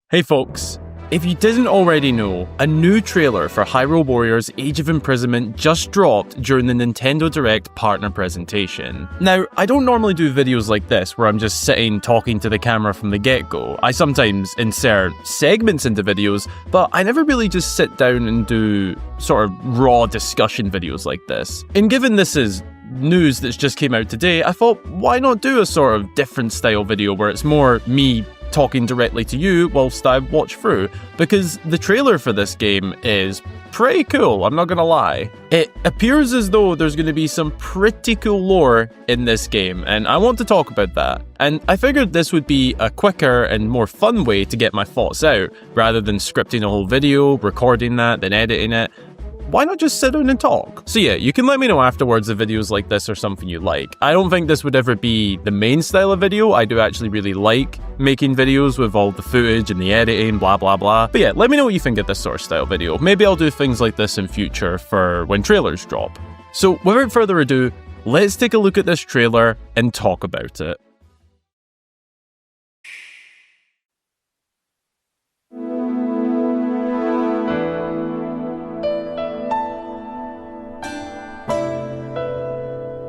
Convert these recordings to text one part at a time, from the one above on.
Hey folks, if you didn't already know, a new trailer for Hyrule Warriors Age of Imprisonment just dropped during the Nintendo Direct partner presentation. Now, I don't normally do videos like this where I'm just sitting talking to the camera from the get-go. I sometimes insert segments into videos, but I never really just sit down and do sort of raw discussion videos like this. And given this is news that's just came out today, I thought, why not do a sort of different style video where it's more me talking directly to you whilst I watch through, because the trailer for this game is pretty cool, I'm not gonna lie. It appears as though there's gonna be some pretty cool lore in this game, and I want to talk about that. And I figured this would be a quicker and more fun way to get my thoughts out, rather than scripting a whole video, recording that, then editing it. Why not just sit down and talk? So yeah, you can let me know afterwards if videos like this are something you like. I don't think this would ever be the main style of video. I do actually really like making videos with all the footage and the editing, blah blah blah. But yeah, let me know what you think of this sort of style video. Maybe I'll do things like this in future for when trailers drop. So without further ado, let's take a look at this trailer and talk about it.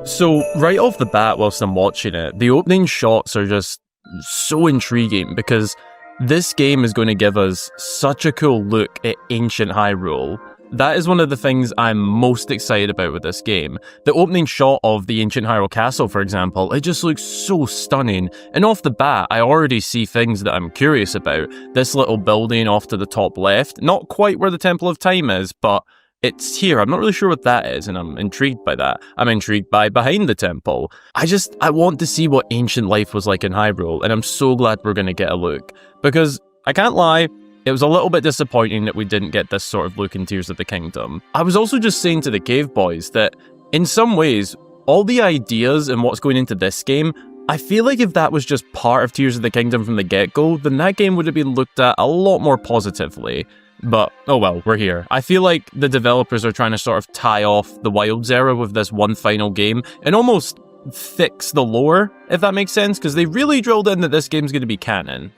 So, right off the bat whilst I'm watching it, the opening shots are just so intriguing because this game is going to give us such a cool look at ancient Hyrule. That is one of the things I'm most excited about with this game. The opening shot of the ancient Hyrule Castle, for example, it just looks so stunning. And off the bat, I already see things that I'm curious about. This little building off to the top left, not quite where the Temple of Time is, but it's here. I'm not really sure what that is, and I'm intrigued by that. I'm intrigued by behind the temple. I want to see what ancient life was like in Hyrule, and I'm so glad we're going to get a look. Because, I can't lie, it was a little bit disappointing that we didn't get this sort of look in Tears of the Kingdom. I was also just saying to the Cave Boys that, in some ways, all the ideas and what's going into this game, I feel like if that was just part of Tears of the Kingdom from the get-go, then that game would have been looked at a lot more positively. But, oh well, we're here. I feel like the developers are trying to sort of tie off the Wilds era with this one final game and almost fix the lore, if that makes sense, because they really drilled in that this game's going to be canon.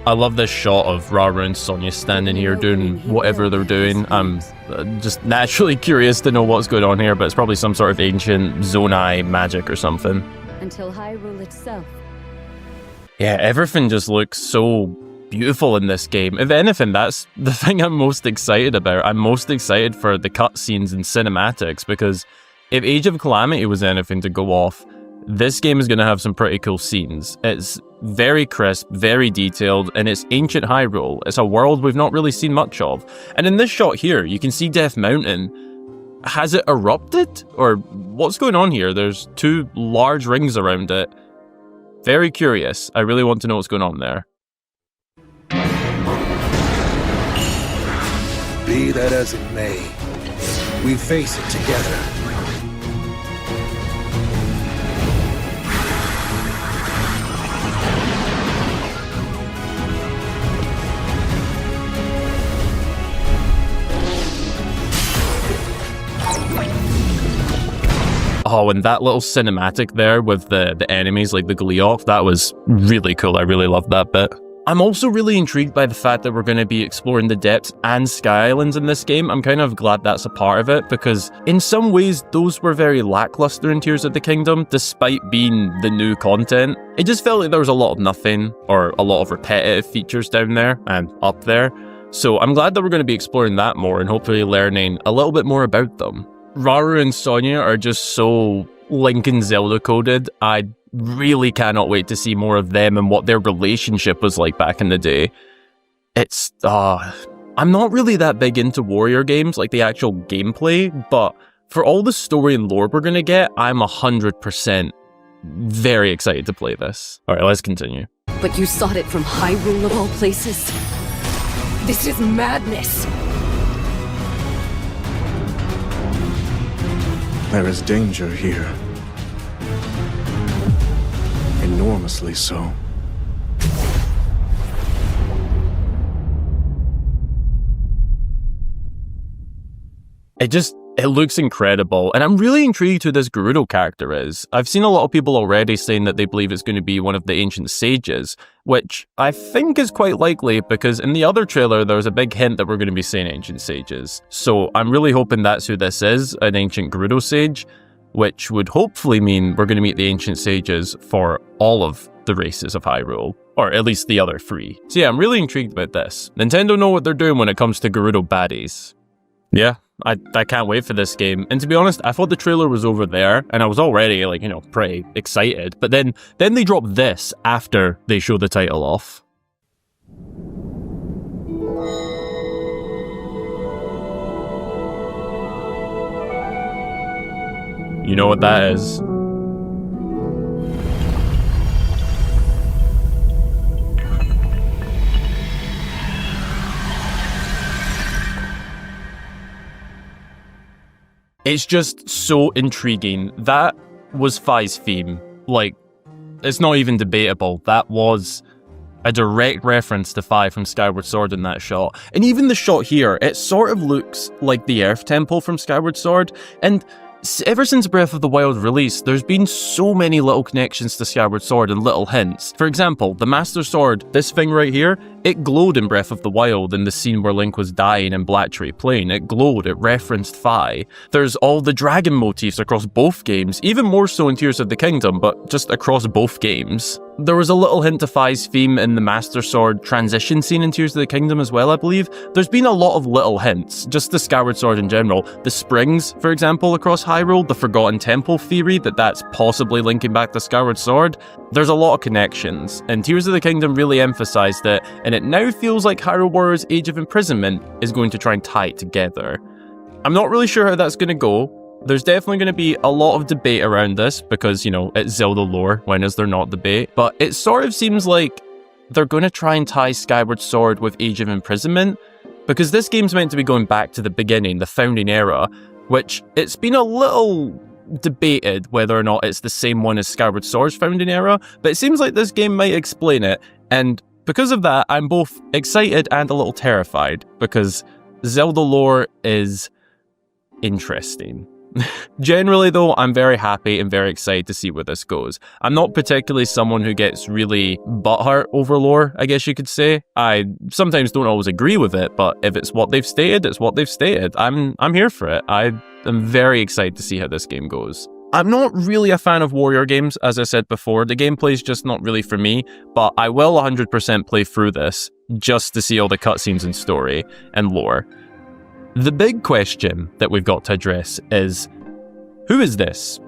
I love this shot of Rauru and Sonia standing here doing whatever they're doing. I'm just naturally curious to know what's going on here, but it's probably some sort of ancient Zonai magic or something. Until Hyrule itself. Yeah, everything just looks so beautiful in this game. If anything, that's the thing I'm most excited about. I'm most excited for the cutscenes and cinematics, because if Age of Calamity was anything to go off, this game is going to have some pretty cool scenes. It's very crisp, very detailed, and it's ancient Hyrule. It's a world we've not really seen much of. And in this shot here, you can see Death Mountain. Has it erupted? Or what's going on here? There's two large rings around it. Very curious. I really want to know what's going on there. Be that as it may, we face it together. Oh, and that little cinematic there with the enemies, like the Gleeok, that was really cool. I really loved that bit. I'm also really intrigued by the fact that we're going to be exploring the depths and Sky Islands in this game. I'm kind of glad that's a part of it, because in some ways, those were very lackluster in Tears of the Kingdom, despite being the new content. It just felt like there was a lot of nothing, or a lot of repetitive features down there and up there. So I'm glad that we're going to be exploring that more and hopefully learning a little bit more about them. Rauru and Sonia are just so Link and Zelda coded. I really cannot wait to see more of them and what their relationship was like back in the day. It's, I'm not really that big into warrior games, like the actual gameplay, but for all the story and lore we're gonna get, I'm 100% very excited to play this. Alright, let's continue. But you sought it from Hyrule of all places? This is madness! There is danger here. Enormously so. It just It looks incredible, and I'm really intrigued who this Gerudo character is. I've seen a lot of people already saying that they believe it's going to be one of the ancient sages, which I think is quite likely because in the other trailer there was a big hint that we're going to be seeing ancient sages. So I'm really hoping that's who this is, an ancient Gerudo sage, which would hopefully mean we're going to meet the ancient sages for all of the races of Hyrule, or at least the other 3. So yeah, I'm really intrigued about this. Nintendo know what they're doing when it comes to Gerudo baddies. Yeah, I can't wait for this game. And to be honest, I thought the trailer was over there, and I was already, like, you know, pretty excited. But then they drop this after they show the title off. You know what that is? It's just so intriguing. That was Fi's theme. Like, it's not even debatable. That was a direct reference to Fi from Skyward Sword in that shot. And even the shot here, it sort of looks like the Earth Temple from Skyward Sword. And ever since Breath of the Wild release, there's been so many little connections to Skyward Sword and little hints. For example, the Master Sword, this thing right here, it glowed in Breath of the Wild in the scene where Link was dying in Black Tree Plain. It glowed, it referenced Fi. There's all the dragon motifs across both games, even more so in Tears of the Kingdom, but just across both games. There was a little hint to Fi's theme in the Master Sword transition scene in Tears of the Kingdom as well, I believe. There's been a lot of little hints, just the Skyward Sword in general. The springs, for example, across Hyrule, the Forgotten Temple theory that's possibly linking back to Skyward Sword. There's a lot of connections, and Tears of the Kingdom really emphasised it, and it now feels like Hyrule Warriors Age of Imprisonment is going to try and tie it together. I'm not really sure how that's going to go. There's definitely going to be a lot of debate around this because, you know, it's Zelda lore, when is there not debate? But it sort of seems like they're going to try and tie Skyward Sword with Age of Imprisonment because this game's meant to be going back to the beginning, the founding era, which it's been a little debated whether or not it's the same one as Skyward Sword's founding era, but it seems like this game might explain it, and because of that, I'm both excited and a little terrified because Zelda lore is interesting. Generally though, I'm very happy and very excited to see where this goes. I'm not particularly someone who gets really butthurt over lore, I guess you could say. I sometimes don't always agree with it, but if it's what they've stated, it's what they've stated. I'm here for it. I am very excited to see how this game goes. I'm not really a fan of warrior games, as I said before. The gameplay's just not really for me, but I will 100% play through this just to see all the cutscenes and story and lore. The big question that we've got to address is, who is this?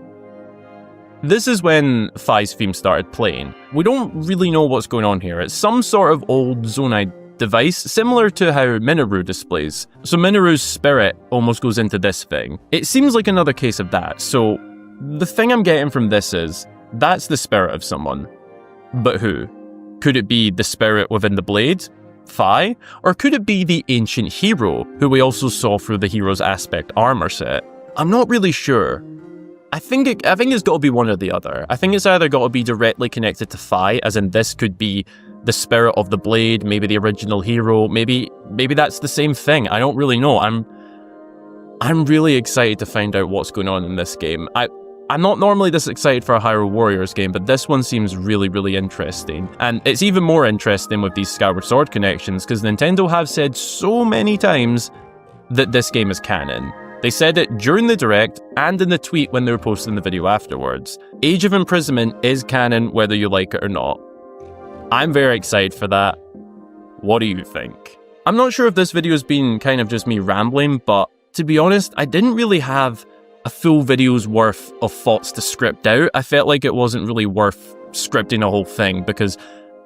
This is when Fi's theme started playing. We don't really know what's going on here. It's some sort of old Zonai device, similar to how Minoru displays. So Minoru's spirit almost goes into this thing. It seems like another case of that. So the thing I'm getting from this is, that's the spirit of someone. But who? Could it be the spirit within the blade? Fi? Or could it be the ancient hero, who we also saw through the hero's aspect armor set? I'm not really sure. I think it's got to be one or the other. I think it's either got to be directly connected to Fi, as in this could be the spirit of the blade, maybe the original hero, maybe that's the same thing. I don't really know. I'm really excited to find out what's going on in this game. I'm not normally this excited for a Hyrule Warriors game, but this one seems really, really interesting. And it's even more interesting with these Skyward Sword connections, because Nintendo have said so many times that this game is canon. They said it during the Direct and in the tweet when they were posting the video afterwards. Age of Imprisonment is canon whether you like it or not. I'm very excited for that. What do you think? I'm not sure if this video has been kind of just me rambling, but to be honest, I didn't really have a full video's worth of thoughts to script out. I felt like it wasn't really worth scripting a whole thing because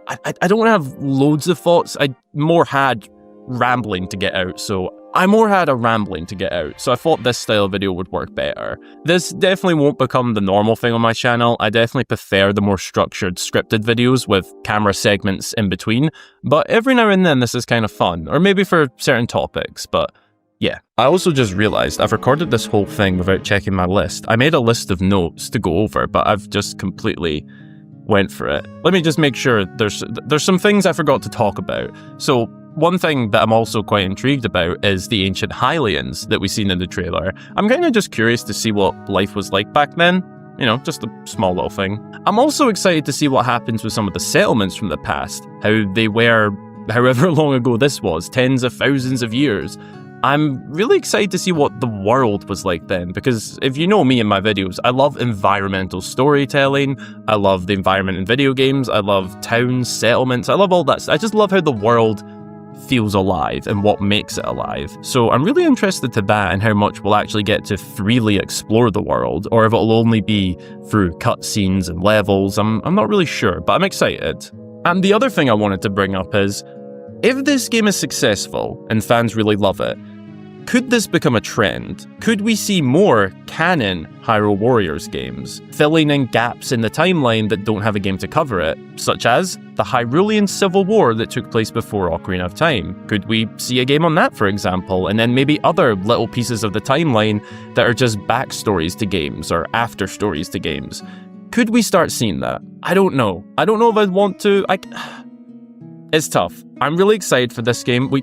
I don't want to have loads of thoughts. I more had rambling to get out, so I thought this style of video would work better. This definitely won't become the normal thing on my channel. I definitely prefer the more structured, scripted videos with camera segments in between, but every now and then this is kind of fun, or maybe for certain topics, but yeah. I also just realized I've recorded this whole thing without checking my list. I made a list of notes to go over, but I've just completely went for it. Let me just make sure there's some things I forgot to talk about. So One thing that I'm also quite intrigued about is the ancient Hylians that we've seen in the trailer. I'm kind of just curious to see what life was like back then. You know, just a small little thing. I'm also excited to see what happens with some of the settlements from the past, how they were however long ago this was, tens of thousands of years. I'm really excited to see what the world was like then, because if you know me in my videos, I love environmental storytelling, I love the environment in video games, I love towns, settlements, I love all that. I just love how the world feels alive and what makes it alive. So I'm really interested to that and how much we'll actually get to freely explore the world, or if it'll only be through cutscenes and levels. I'm not really sure, but I'm excited. And the other thing I wanted to bring up is, if this game is successful and fans really love it, could this become a trend? Could we see more canon Hyrule Warriors games, filling in gaps in the timeline that don't have a game to cover it, such as the Hyrulean Civil War that took place before Ocarina of Time? Could we see a game on that, for example, and then maybe other little pieces of the timeline that are just backstories to games or after stories to games? Could we start seeing that? I don't know. I don't know if I'd want to. It's tough. I'm really excited for this game. We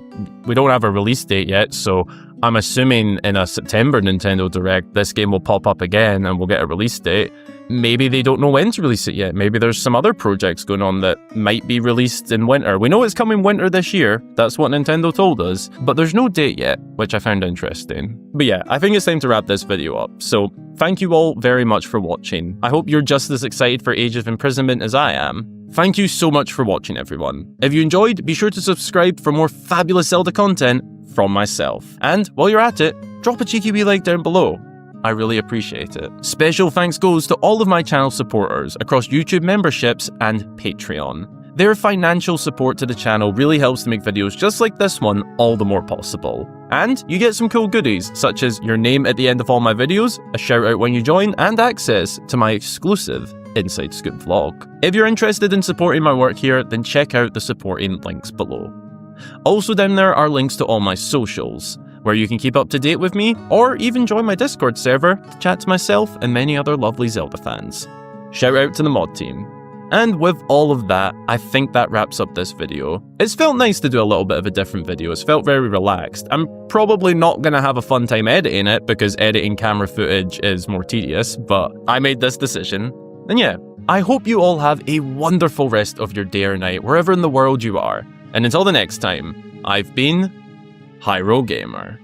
don't have a release date yet, so I'm assuming in a September Nintendo Direct, this game will pop up again and we'll get a release date. Maybe they don't know when to release it yet. Maybe there's some other projects going on that might be released in winter. We know it's coming winter this year. That's what Nintendo told us. But there's no date yet, which I found interesting. But yeah, I think it's time to wrap this video up. So thank you all very much for watching. I hope you're just as excited for Age of Imprisonment as I am. Thank you so much for watching, everyone. If you enjoyed, be sure to subscribe for more fabulous Zelda content from myself. And while you're at it, drop a cheeky wee like down below. I really appreciate it. Special thanks goes to all of my channel supporters across YouTube memberships and Patreon. Their financial support to the channel really helps to make videos just like this one all the more possible. And you get some cool goodies, such as your name at the end of all my videos, a shout out when you join, and access to my exclusive Inside Scoop vlog. If you're interested in supporting my work here, then check out the supporting links below. Also down there are links to all my socials, where you can keep up to date with me, or even join my Discord server to chat to myself and many other lovely Zelda fans. Shout out to the mod team. And with all of that, I think that wraps up this video. It's felt nice to do a little bit of a different video. It's felt very relaxed. I'm probably not going to have a fun time editing it because editing camera footage is more tedious, but I made this decision. And yeah, I hope you all have a wonderful rest of your day or night, wherever in the world you are. And until the next time, I've been Hyrule Gamer.